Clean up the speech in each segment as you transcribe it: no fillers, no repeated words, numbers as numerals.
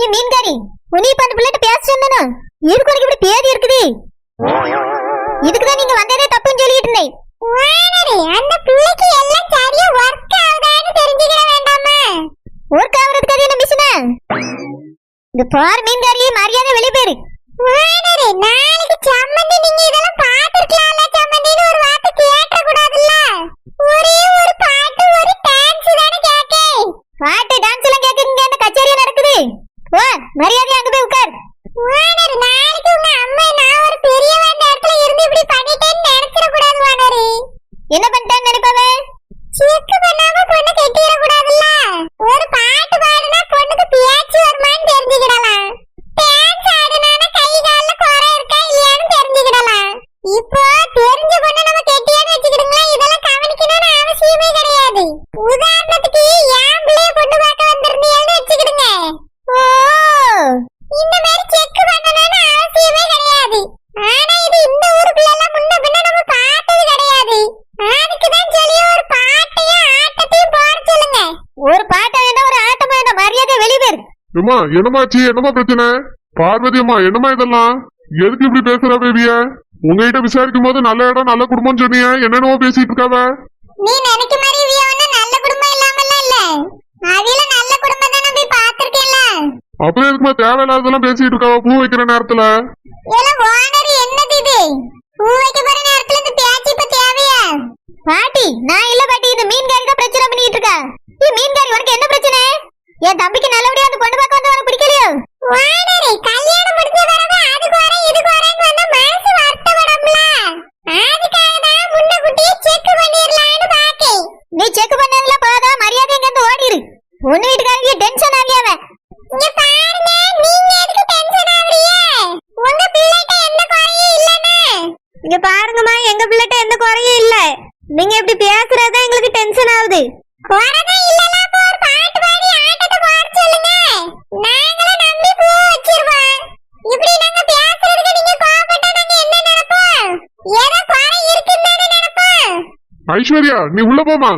ஏ மீன்காரி, உன்னை இப்ப அந்த பிள்ளைகிட்ட பேச சொன்னேனா? இதுக்கு உனக்கு இப்படி பேதி இருக்குது? இதுக்குதான் நீங்க வந்ததே தப்புன்னு சொல்லிட்டு இருந்தேன். அந்த பிள்ளைக்கு எல்லாம் சரியா ஒர்க் ஆகுதான்னு தெரிஞ்சுக்கிற வேண்டாமா? ஒர்க் ஆகுறதுக்கு அது என்ன மிஷினா? இந்த பார் மீன்காரி, மரியாதை வெளிய பேரு. நாளைக்கு சம்மந்தி நீங்க இதெல்லாம் பாத்துருக்கலாம்ல. சம்மந்தின்னு ஒரு வார்த்தை கேட்க கூடாதுல்ல. ஒரே ஒரு பாட்டு, ஒரு டான்ஸ் தானே கேட்க. பாட்டு டான்ஸ் எல்லாம் கேக்குறீங்க, என்ன கச்சேரியா நடக்குது? ஓ, மரியாதை அங்க போய் உட்கார். நாளைக்கு உங்க அம்மா நான் ஒரு பெரியவன் இடத்துல இருந்து இப்படி பண்ணிட்டேன்னு நினைச்சிட கூடாது. வானரு என்ன பண்ணிட்டான்னு நினைப்பாவ? செக் பண்ணாம பொண்ணு கெட்டிட கூடாதுல்ல. ஒரு பாட்டு பாடுனா பொண்ணுக்கு பேச்சு வருமான்னு தெரிஞ்சுக்கிடலாம். டான்ஸ் ஆடுனானா கை கால்ல குறை இருக்கா இல்லையான்னு தெரிஞ்சுக்கிடலாம். இப்போ தெரிஞ்ச பொண்ணு நம்ம கெட்டியான்னு வச்சுக்கிடுங்களா, இதெல்லாம் கவனிக்கணும்னு அவசியமே கிடையாது. உதாரணத்துக்கு என் பிள்ளைய பொண்ணு பார்க்க வந்திருந்தீங்கன்னு வச்சுக்கிடுங்க. ஓ, இந்த மாதிரி செக் பண்ணணும்னு அவசியமே கிடையாது. ஆனா இது இந்த ஊர் பிள்ளை எல்லாம் முன்ன பின்ன நம்ம பார்த்தது கிடையாது. அதுக்குதான் சொல்லி ஒரு பாட்டையும் ஆட்டத்தையும் போட சொல்லுங்க. ஒரு பாட்டை வேண்டாம், ஒரு ஆட்டம் வேண்டாம். மரியாதை வெளியே பேரு. அம்மா என்னமாச்சு? என்னமா பிரச்சனை? பார்வதி அம்மா, என்னமா இதெல்லாம்? எதுக்கு இப்படி பேசுற பேபிய? உங்ககிட்ட விசாரிக்கும் போது நல்ல இடம் நல்ல குடும்பம் சொன்னீங்க, என்னென்னவோ பேசிட்டு இருக்காவ. நீ நினைக்க மாதிரி நல்ல குடும்பம் இல்லாமலாம் இல்ல. அதுல நல்ல குடும்பம் தான் போய் பாத்திருக்கேன்ல. அப்ப எதுக்குமா தேவையில்லாததெல்லாம் பேசிட்டு இருக்காவ பூ வைக்கிற நேரத்துல? என்னது இது? பூ வைக்க போற நேரத்துல இந்த பேச்சு இப்ப தேவையா? பாட்டி, நான் இல்ல பாட்டி, இந்த மீன்காரி தான் பிரச்சனை பண்ணிட்டு இருக்கா. நீ மீன்காரி, உனக்கு என்ன பிரச்சனை? என் தம்பிக்கு நல்லபடியா அந்த பொண்ணு பார்க்க வந்து உனக்கு பிடிக்கலையோ? வாடரே, கல்யாணம் முடிஞ்ச பிறகு அதுக்கு வர இதுக்கு வரேன்னு வந்தா மனசு வருத்தப்படும்ல. அதுக்காக தான் முன்ன குட்டியே செக் பண்ணிரலாம்னு பாக்கேன். நீ செக் பண்ணதுல போதா, மரியாதை இங்க இருந்து ஓடிரு. பொண்ணு வீட்டுக்காரங்க டென்ஷன் ஆவியாவ. இங்க பாருங்க, நீங்க எதுக்கு டென்ஷன் ஆவறீங்க? உங்க பிள்ளைட்ட எந்த குறையும் இல்லனே. இங்க பாருங்கம்மா, எங்க பிள்ளைட்ட எந்த குறையும் இல்ல. நீங்க இப்படி பேசுறதா எங்களுக்கு டென்ஷன் ஆகுது. குறைதே இல்லனா அப்ப ஒரு பாட்டு பாடி ஆட்டத்தை போட சொல்லுங்க. நாங்களே நம்பி பூ வச்சிருவோம். இப்படி நாங்க பேசுறதுக்கு நீங்க கோபப்பட்டா நாங்க என்ன நினைப்போம்? ஏதோ குறை இருக்குன்னு நினைப்போம். ஐஸ்வர்யா, நீ உள்ள போமா.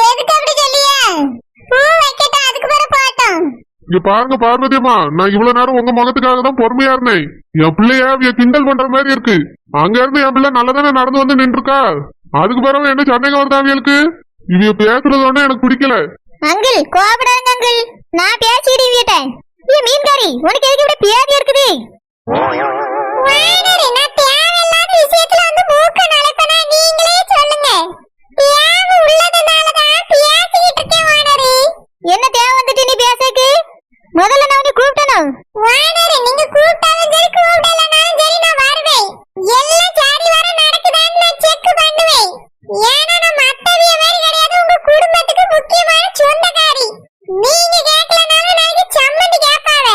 எதுக்கு அப்படி சொல்லியா? பூ வைக்கட்ட அதுக்கு பிறகு போட்டோம். இங்க பாருங்க பார்வதி அம்மா, நான் இவ்வளவு நேரம் உங்க முகத்துக்காக தான் பொறுமையா இருந்தேன். என் பிள்ளைய கிண்டல் பண்ற மாதிரி இருக்கு. அங்க இருந்து என் பிள்ளை நல்லதானே நடந்து வந்து நின்றுக்கா. அதுக்கு பிறகு என்ன சண்டைங்க வருதா அவியலுக்கு? இவ பேசுறது ஒண்ணு எனக்கு பிடிக்கல. அங்கிள், கோபப்படாதீங்க அங்கிள். நான் பேசிட்டு விட்டேன். நீ மீன்காரி, உனக்கு எதுக்கு இப்படி பேதி இருக்குது? வானரே, நான் தேவையில்லாத விஷயத்துல வந்து மூக்க நலைப்பனா நீங்களே சொல்லுங்க. தேவை உள்ளதனால தான் பேசிட்டு இருக்கேன் வானரே. என்ன தேவை வந்துட்டு நீ பேசக்கு? முதல்ல நான் உன்னை கூப்பிட்டணும். வானரே, நீங்க கூப்பிட்டாலும் சரி கூப்பிடலனாலும் சரி நான் வருவேன். எல்லாம் சரி வர நடக்குதான்னு நான் செக் பண்ணுவேன். ஏன்னா நான் மத்தவிய மாதிரி கிடையாது, உங்க குடும்பத்துக்கு முக்கியமான சொந்தக்காரி. நீங்க கேட்கலனாலும் நாளைக்கு சம்மந்தி கேட்பாவ.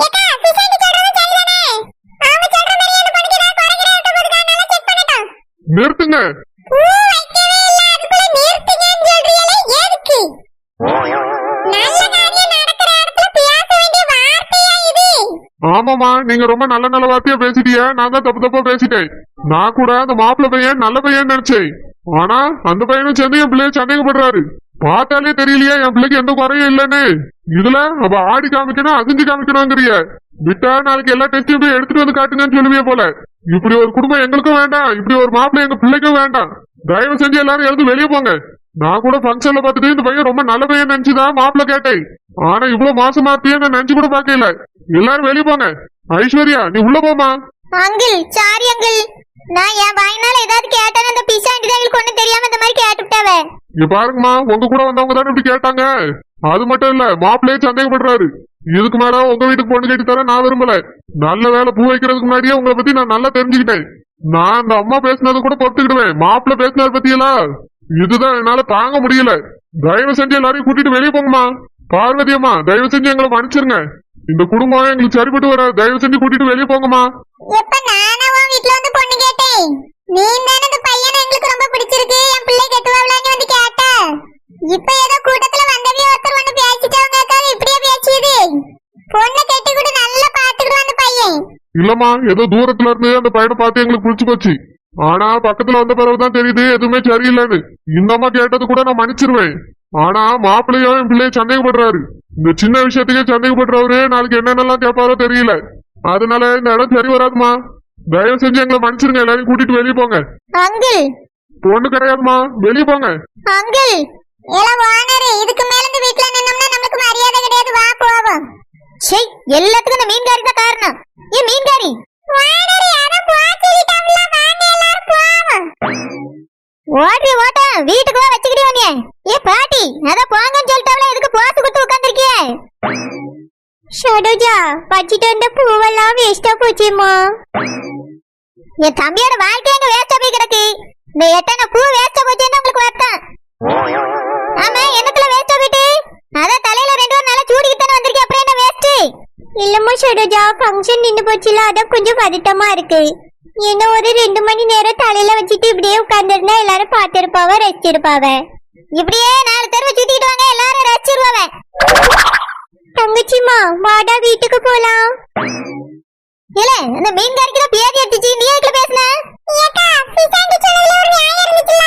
ஏக்கா, சுசாந்தி சொல்றது சரிதானே? அவங்க சொல்ற மாதிரி என்ன பண்ணிக்கிறா? குறைக்கிறா போதுக்கானால செக் பண்ணட்டும். நிறுத்துங்க. பூ வைக்கவே இல்ல, அதுக்குள்ள நிறுத்துங்கன்னு சொல்றீங்களே, எதுக்கு? நல்ல காரியம் நடக்கிற இடத்துல பேச வேண்டிய வார்த்தையா இது? ஆமாமா, நீங்க ரொம்ப நல்ல நல்ல வார்த்தையா பேசிட்டிய. நான் தான் தப்பு தப்பா பேசிட்டேன். நான் கூட அந்த மாப்பிள்ள பையன் நல்ல பையன் நினைச்சேன். ஆனா அந்த பையனும் சேர்ந்து என் பிள்ளைய சந்தேகப்படுறாரு. பார்த்தாலே தெரியலையா என் பிள்ளைக்கு எந்த குறையும் இல்லன்னு? இதுல அவ ஆடி காமிக்கணும், அசிஞ்சு காமிக்கணுங்கிறிய. விட்டா நாளைக்கு எல்லா டெஸ்டையும் போய் எடுத்துட்டு வந்து காட்டுங்கன்னு சொல்லுவிய போல. இப்படி ஒரு குடும்பம் எங்களுக்கும் வேண்டாம், இப்படி ஒரு மாப்பிள்ளை எங்க பிள்ளைக்கும் வேண்டாம். தயவு செஞ்சு எல்லாரும் எழுந்து வெளியே போங்க. நான் கூட ஃபங்க்ஷன்ல பாத்துட்டு இந்த பையன் ரொம்ப நல்ல பையன் நினைச்சுதான் மாப்பிள்ள கேட்டேன். ஆனா இவ்வளவு மாசமா இருப்பியே நான் நினைச்சு கூட பாக்கல. எல்லாரும் வெளியே போங்க. ஐஸ்வர்யா, நீ உள்ள போமா. Uncle, sorry uncle. நான் என் வாயினால ஏதாவது கேட்டேன்னு அந்த பிசாண்டி தான் எங்களுக்கு ஒண்ணும் தெரியாம இந்த மாதிரி கேட்டுட்டாவே. இங்க பாருங்கம்மா, உங்க கூட வந்தவங்க தானே இப்படி கேட்டாங்க. அது மட்டும் இல்ல, மாப்பிள்ளையே சந்தேகப்படுறாரு. இதுக்கு மேல உங்க வீட்டுக்கு பொண்ணு கேட்டு தர நான் விரும்பல. நல்ல வேலை பூ வைக்கிறதுக்கு முன்னாடியே உங்களை பத்தி நான் நல்லா தெரிஞ்சுக்கிட்டேன். நான் அந்த அம்மா பேசினது கூட பொறுத்துக்கிடுவேன். மாப்பிள்ள பேசினது பத்தியெல்லாம் இதுதான் என்னால தாங்க முடியல. தயவு செஞ்சு எல்லாரையும் கூட்டிட்டு வெளியே போங்கம்மா. பார்வதி அம்மா, தயவு செஞ்சு எங்களை மன்னிச்சிருங்க. இந்த குடும்பம் எங்களுக்கு சரிபட்டு வர. தயவு செஞ்சு கூட்டிட்டு வெளியே போங்கம்மா. எப்ப நானா உன் வீட்ல வந்து பொண்ணு கேட்டேன்? நீ தான இந்த பையனை எங்களுக்கு ரொம்ப பிடிச்சிருக்கு, என் பிள்ளை கெட்டுவாங்களான்னு வந்து கேட்ட. இப்ப ஏதோ கூட்டத்துல வந்தவே ஒருத்தர் வந்து பேசிட்டவங்க இப்படியே பேசியது. பொண்ணை கெட்டி கூட நல்லா பாத்துக்கிடுவான் அந்த பையன். இல்லம்மா, ஏதோ தூரத்துல இருந்து அந்த பையனை பார்த்து எங்களுக்கு பிடிச்சு போச்சு. ஆனா பக்கத்துல வந்த பிறகுதான் தெரியுது எதுவுமே சரியில்லைன்னு. இந்த அம்மா கேட்டது கூட நான் மன்னிச்சிருவேன். ஆனா மாப்பிள்ளையோ என் பிள்ளைய சந்தேகப்படுறாரு. இந்த சின்ன விஷயத்துக்கே சந்தேகப்படுறவரு நாளைக்கு என்னென்னலாம் கேட்பாரோ தெரியல. அதனால இந்த இடம் சரி வராதுமா. தயவு செஞ்சு எங்களை மன்னிச்சிருங்க. எல்லாரையும் கூட்டிட்டு வெளியே போங்க. அங்கிள் பொண்ணு கிடையாதுமா, வெளியே போங்க. அங்கிள் இதுக்கு மேல இந்த வீட்ல நின்னோம்னா நமக்கு மரியாதை கிடையாது. வா போவோம். சே, எல்லாத்துக்கும் இந்த மீன்காரி தான் காரணம். ஏ மீன்காரி, ஓட்டி ஓட்ட வீட்டுக்கு வா வச்சுக்கிட்டே நீ. ஏ பாட்டி, அத போங்கன்னு சொல்லிட்டாவல, எதுக்கு போஸ் குத்து உட்கார்ந்திருக்கியே? ஷடோஜா, பச்சிட்டு வந்த பூவெல்லாம் வேஸ்டா போச்சேம்மா. என் தம்பியோட வாழ்க்கை எங்க வேஸ்டா போய் கிடக்கு. இந்த எட்டன பூ வேஸ்டா போச்சேன்னு உங்களுக்கு வருத்தம். ஆமா, என்னத்துல வேஸ்டா போயிட்டு? அதான் தலையில 2 வாரம் நல்லா சூடிக்கிட்டு தானே வந்திருக்கேன். அப்புறம் என்ன வேஸ்ட்? இல்லம்மா ஷடோஜா, ஃபங்க்ஷன் நின்னு போச்சுல, அதான் கொஞ்சம் பதட்டமா இருக்கு. என்ன ஒரு 2 மணி நேரம் தலையில வச்சுட்டு இப்படியே உட்கார்ந்துருந்தா எல்லாரும் பாத்திருப்பாவ, ரசிச்சிருப்பாவ. இப்படியே 4 தெருவை சுத்திக்கிட்டு வாங்க, எல்லாரும் ரசிச்சிருவாவ. தங்கச்சிமா, வாடா வீட்டுக்கு போலாம். இல்ல, இந்த மீன்காரிக்கு தான் பேதி அடிச்சு. நீ எதுக்கு பேசுன? ஏக்கா, பிசாண்டி சொன்னதுல ஒரு நியாயம் இருந்துச்சுல.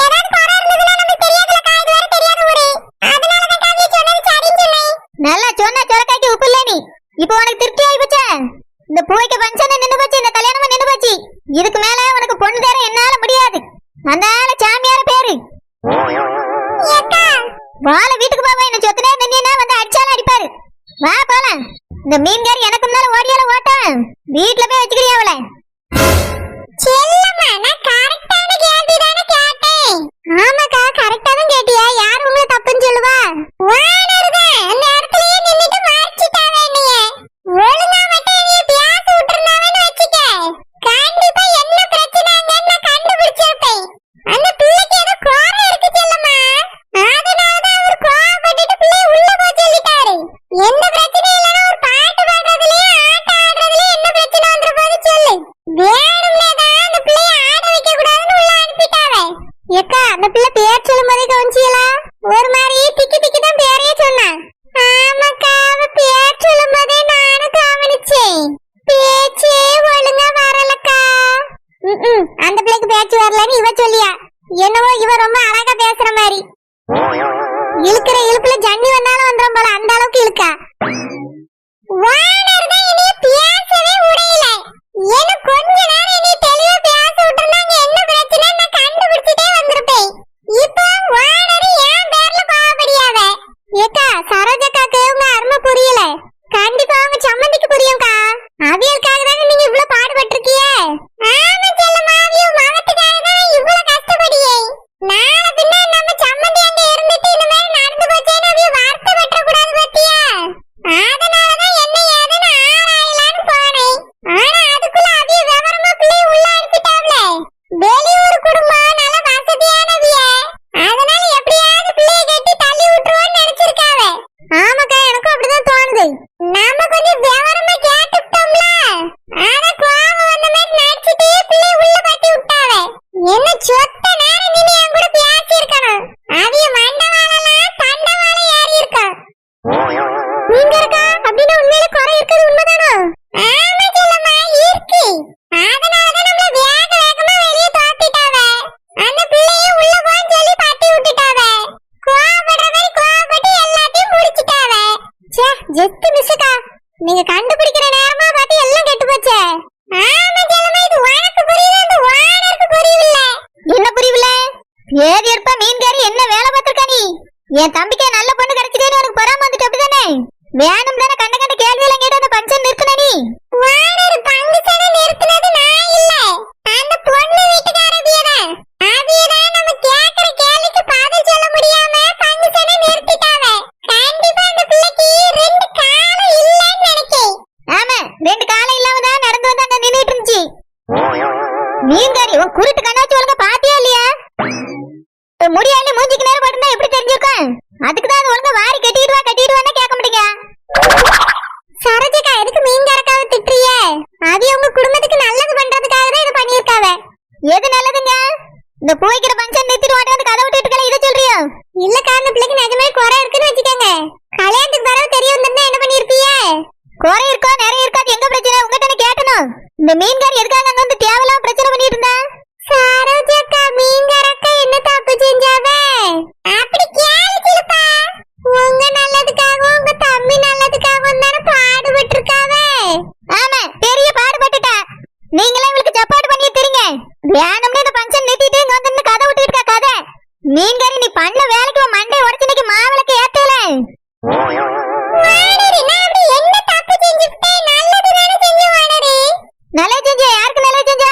ஏதாவது குறை இருந்ததுனா நம்ம தெரியாதல காய் வர தெரியாத ஊரு. அதனால தான் காவி சொன்னது சரின்னு சொன்னேன். நல்லா சொன்ன சொரக்காய்க்கு உப்பு இல்ல நீ. இப்போ உனக்கு திருப்தி ஆயி போச்சா? இந்த பூய்க்கு ஃபங்க்ஷன் நின்னு போச்சு, இந்த கல்யாணமும் நின்னு போச்சு. இதுக்கு மேல உனக்கு பொண்ணு தர என்னால முடியாது. அந்த ஆள சாமியார பேரு. ஏக்கா, வாள வீட்டுக்கு போவா. என்ன சொத்தனே நின்னா வந்து அடிச்சால அடிப்பாரு. வா போலாம். இந்த மீன்காரி எனக்கு முன்னால ஓடியால ஓட்டான். வீட்ல போய் வச்சுக்கிறியா அவளை? செல்லம்மா, நான் கரெக்டான கேள்வி தானே கேட்டேன். ஆமாக்கா, கரெக்டா தான் கேட்டியா. யார் உங்களை தப்புன்னு சொல்லுவா? ஓனர் தான் அந்த இடத்துலயே நின்னுட்டு மார்ச்சிட்டாவே நீ. ஒழுங்கா மட்டும் நீ பேச விட்டுறனாவேன்னு வச்சுக்க. கண்டிப்பா என்ன பிரச்சனைங்கன்னு நான் கண்டுபிடிச்சிருப்பேன். அந்த பிள்ளைக்கு ஏதோ கோரம் இருக்கு செல்லம்மா. அதனாலதான் அவர் கோவப்பட்டுட்டு பிள்ளை உள்ள போக சொல்லிட்டாரு. எந்த பிரச்சனையும் இல்லைன்னா ஒரு பாட்டு பாடுறதுலயே ஆட்டம் ஆடுறதுலயே என்ன பிரச்சனை வந்துற போது சொல்லு. வேணும்னே தான் அந்த பிள்ளைய ஆட வைக்க கூடாதுன்னு உள்ள அனுப்பிட்டாவே. ஏக்கா, அந்த பிள்ளை பேர் சொல்லும் போதே கவனிச்சியலா? ஒரு மாதிரி திக்கி திக்கி தான் பேரையே சொன்னா. ஆமாக்கா, அவ பேர் சொல்லும் போதே நானும் கவனிச்சேன். பேச்சே ஒழுங்கா வரலக்கா. அந்த பிள்ளைக்கு பேச்சு வரலன்னு இவ சொல்லியா? என்னவோ இவ ரொம்ப அழகா பேசுற மாதிரி. இழுக்கிற இழுப்புல ஜன்னி வந்தாலும் வந்துரும் போல, அந்த அளவுக்கு இழுக்கா. வானர் தான் இனி பேசவே உடையல. என்ன கொஞ்ச நேரம் இனி தெளிவா பேச விட்டுருந்தாங்க என்ன பிரச்சனை நான் கண்டுபிடிச்சிட்டே வந்திருப்பேன். இப்போ வானர் ஏன் பேர்ல கோவப்படியாவ? ஏக்கா, சரோஜாக்காக்கு உங்க அருமை புரியல. கண்டிப்பா அவங்க சம்மந்திக்கு புரியும்க்கா. அவியலுக்காக தானே நீங்க இவ்வளவு பாடுபட்டிருக்கியே. ஆமா செல்லம்மா, அவிய மகத்துக்காக தான் இவ்வளவு கஷ்டப்படியே. நாளை பின்ன நம்ம சம்மந்தி அங்க இருந்துட்டு இந்த மாதிரி நடந்து போச்சேன்னு அவிய வார்த்தை வெட்ட கூடாது பத்தியா? அதனாலதான் என்ன ஏதுன்னு ஆராயலான்னு போனேன். ஆனா அதுக்குள்ள அவிய விவரமா பிள்ளை உள்ள அனுப்பிட்டாவ்ல. வெளியூர் குடும்பம் நல்ல வசதியானவிய. அதனால எப்படியாவது பிள்ளைய கட்டி தள்ளி விட்டுருவோன்னு நினைச்சிருக்காவ. ஆமாக்கா, எனக்கும் அப்படிதான் தோணுது. நாம கொஞ்சம் விவரமா கேட்டுட்டோம்ல, ஆனா கோவம் வந்த மாதிரி நடிச்சிட்டு பிள்ளை உள்ள பட்டி விட்டாவ. என்ன சொத்த நேரம் நீ என் கூட பேசி இருக்கணும். அவிய மண்டவாளெல்லாம் தண்டவாள ஏறி இருக்கா. நீங்க இருக்கா அப்படின்னு உண்மையில குறை இருக்கிறது உண்மைதானோ? ஆமா செல்லம்மா, இருக்கு. அதனாலதான் நம்மள வேக வேகமா வெளியே தோத்திட்டாவ. அந்த பிள்ளைய உள்ள போன்னு சொல்லி பட்டி விட்டுட்டாவ. கோவப்படுற மாதிரி கோவப்பட்டு எல்லாத்தையும் முடிச்சிட்டாவ. சே, ஜஸ்ட் மிஸ்ஸுக்கா. நீங்க கண்டுபிடிக்கிற நேரமா பார்த்து எல்லாம் கெட்டு போச்சே. ஆமா செல்லம்மா, இது உனக்கு புரியல, இந்த வானருக்கு புரியல. என்ன புரியல? ஏதி இருப்ப மீன்காரி என்ன வேலை பார்த்திருக்கா நீ? என் தம்பிக்கு நல்ல பொண்ணு கிடைச்சதேன்னு உனக்கு பொறாம வந்துட்டு அப்படிதானே? வேணும் தானே கண்ட கண்ட கேள்வி எல்லாம் கேட்டு அந்த பஞ்சன் நிறுத்தின நீ. வானர் பங்கசனை நிறுத்தினது நான் இல்ல, அந்த பொண்ணு வீட்டுக்காரவியதான். அவியதான் நம்ம கேக்குற கேள்விக்கு பதில் சொல்ல முடியாம பங்கசனை நிறுத்திட்டாவ. கண்டிப்பா அந்த பிள்ளைக்கு 2 காலம் இல்லன்னு நினைக்கேன். ஆமா, 2 காலம் இல்லாம தான் நடந்து வந்து அங்க நின்னுட்டு இருந்துச்சு. மீன்காரி, உன் குருட்டு கண்ணாச்சி ஒழுங்கா பாத்தியா இல்லையா? முடியாண்டி மூஞ்சிக்கு நேரம் போட்டுனா எப்படி தெரிஞ்சிருக்கும்? அதுக்குதான் அது ஒழுங்கா வாரி கட்டிடுவான்னு கேட்க மாட்டீங்க. சரோஜக்கா, எதுக்கு மீன்காரக்காவை திட்டுறியே? அது உங்க குடும்பத்துக்கு நல்லது பண்றதுக்காக தான் இதை பண்ணியிருக்காவ. எது நல்லதுங்க? இந்த பூய்க்கிற ஃபங்க்ஷன் நிறுத்திட்டு ஓட்ட வந்து கதை விட்டுட்டு இருக்கலாம், இதை சொல்றியோ? இல்லக்கா, அந்த பிள்ளைக்கு நிஜமே குறை இருக்குன்னு வச்சுக்கோங்க. கல்யாணத்துக்கு பிறகு தெரிய வந்திருந்தா என்ன பண்ணிருப்பீங்க? குறை இருக்கோ நிறைய இருக்காது, எங்க பிரச்சனை உங்ககிட்ட கேட்கணும். இந்த மீன்காரி எதுக்காக அங்க வந்து தேவையில்லாம பிரச்சனை பண்ணிட்டு இருந்தா? சரோஜக்கா, மீன்காரக்கா என்ன தப்பு செஞ்சாவே? அப்படி கேளுப்பா. உங்க நல்லதுக்காகவும் மீன்காரி நீ பண்ண வேலைக்கு உன் மண்டை உடைச்சு இன்னைக்கு மாவிளக்கு ஏத்தல. நல்லா செஞ்ச. யாருக்கு நல்லா செஞ்ச?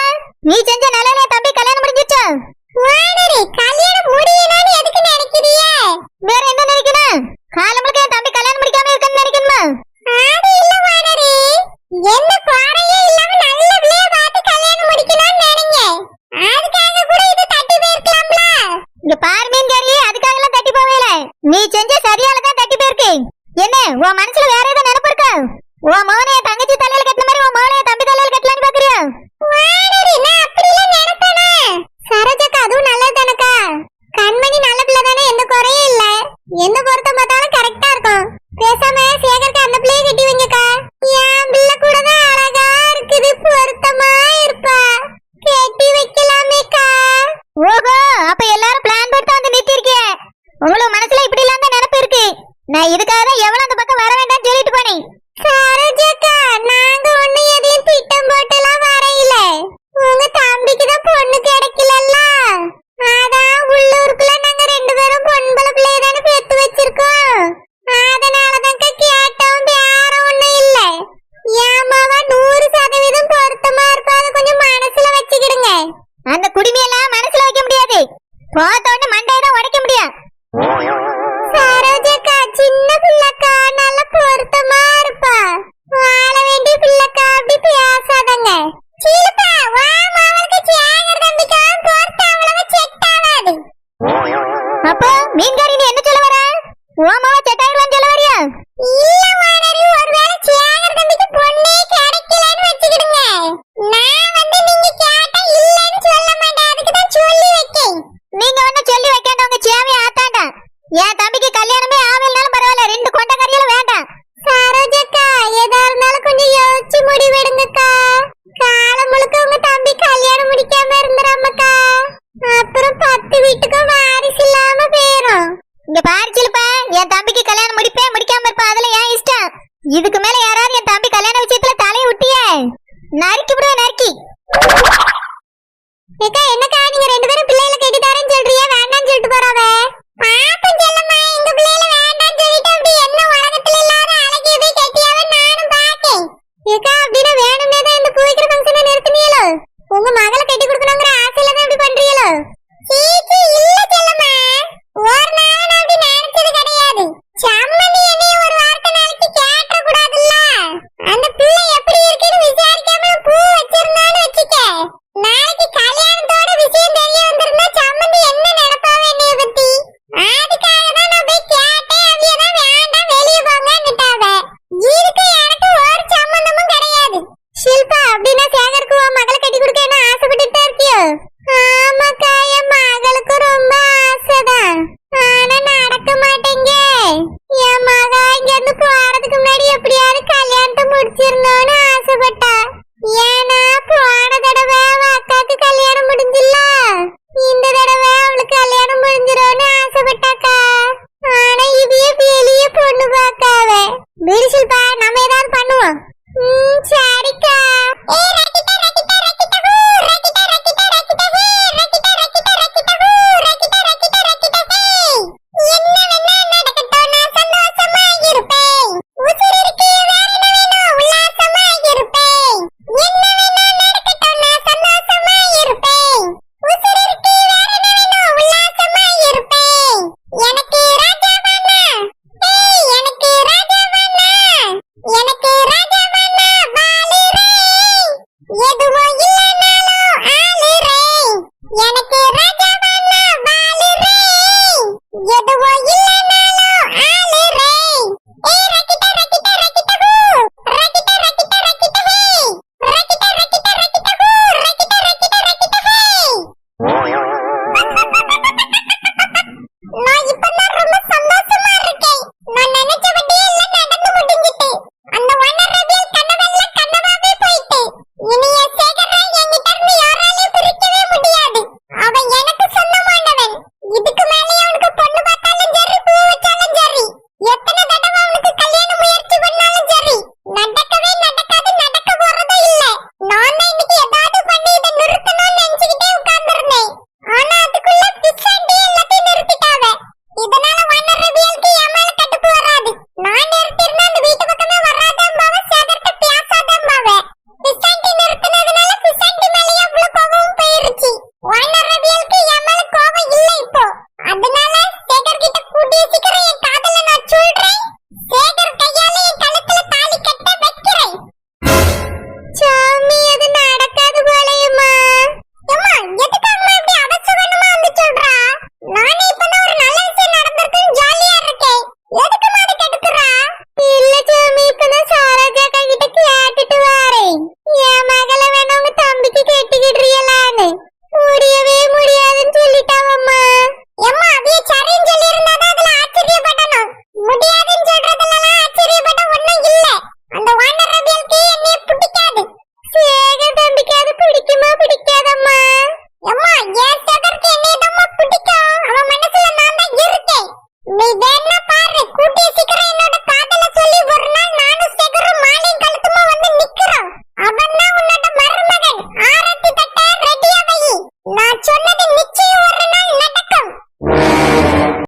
நீ செஞ்ச நல்லனே தம்பி கல்யாணம் முடிஞ்சிச்சா? கல்யாணம் முடியலன்னு எதுக்கு நினைக்கிறிய? வேற என்ன நினைக்கணும்? காலமுழுக்க என் தம்பி கல்யாணம் முடிக்காம இருக்கன்னு நினைக்கணுமா? அது இல்ல வானரே, என்ன குறையே இல்லாம நல்ல பிள்ளைய பார்த்து கல்யாணம் முடிக்கலாம்னு நினைங்க. அதுக்காக கூட இது தட்டி போயிருக்கலாம்ல. இங்க பாரு மீன்காரி, அதுக்காக எல்லாம் தட்டி போவேல. நீ செஞ்ச சரியால தான் தட்டி போயிருக்கு. என்ன உன் மனசுல வேற ஏதோ நினைப்பு இருக்கா? உன் மகனை என் தங்கச்சி தலையில கட்டின மாதிரி உன் மகனை என் தம்பி தலையில கட்டலான்னு பாக்குறியா? வானரே, நான் அப்படிலாம் நினைப்பேனா? சரோஜாக்கா அதுவும் நல்லதானக்கா. கண்மணி நல்ல பிள்ளை தானே, எந்த குறையும் இல்ல. எந்த பொருத்தம் பார்த்தாலும் கரெக்டா இருக்கும். பேசாம சேகருக்கு அந்த பிள்ளைய கட்டி வைங்கக்கா. என் பிள்ளை கூட தான் அழகா இருக்குது, பொருத்தமா இருப்பா. கட்டி வைக்கலாமேக்கா. ஓஹோ, அப்ப எல்லாரும் பிளான் போட்டு வந்து நிறுத்தி இருக்கீங்க. உங்களுக்கு மனசுல இப்படி எல்லாம் தான் நினைப்பு இருக்கு. நான் இதுக்காக தான் எவ்வளவு அந்த பக்கம் வர வேண்டாம்னு சொல்லிட்டு போனேன். சரோஜாக்கா, நாங்க ஒண்ணு எதையும் திட்டம் போட்டுலாம் வரையில. உங்க தம்பிக்கு தான் பொண்ணு கிடைக்கலல்ல, அதான் உள்ளூருக்குள்ள நாங்க ரெண்டு பேரும் பொன்பள பிள்ளைய தானே பெத்து வச்சிருக்கோம். அதனாலதான் கேட்டோம், வேற ஒண்ணும் இல்ல. ஏமாவா 100% பொருத்தமா இருப்பா, அதை கொஞ்சம் மனசுல வச்சுக்கிடுங்க. அந்த குடிமையெல்லாம் மனசுல வைக்க முடியாது, போத்த உடனே மண்டையை தான் உடைக்க முடியும். சரோஜாக்கா சின்ன பிள்ளைக்கா, நல்ல பொருத்தமா இருப்பா. வாழ வேண்டிய பிள்ளைக்கா, அப்படி பேசாதங்க. சீலுப்பா, வா மாவளுக்கு சேகர் தம்பிக்கா பொருத்தம் அவ்வளவு செட் ஆகாது. அப்போ மீன்காரி நீ என்ன சொல்ல வர? ஓமாவா செட் ஆயிடுவான்னு சொல்ல வரியா? இல்ல வானரி, ஒருவேளை சேகர் தம்பிக்கு பொண்ணே கிடைக்கலன்னு வச்சுக்கிடுங்க. நான் வந்து நீங்க கேட்டா இல்லன்னு சொல்ல மாட்டேன், அதுக்கு தான் சொல்லி வைக்கேன். நீங்க ஒண்ணு சொல்லி வைக்காத, உங்க சேவையை ஆத்தாண்டா. என் தம்பிக்கு கல்யாணம்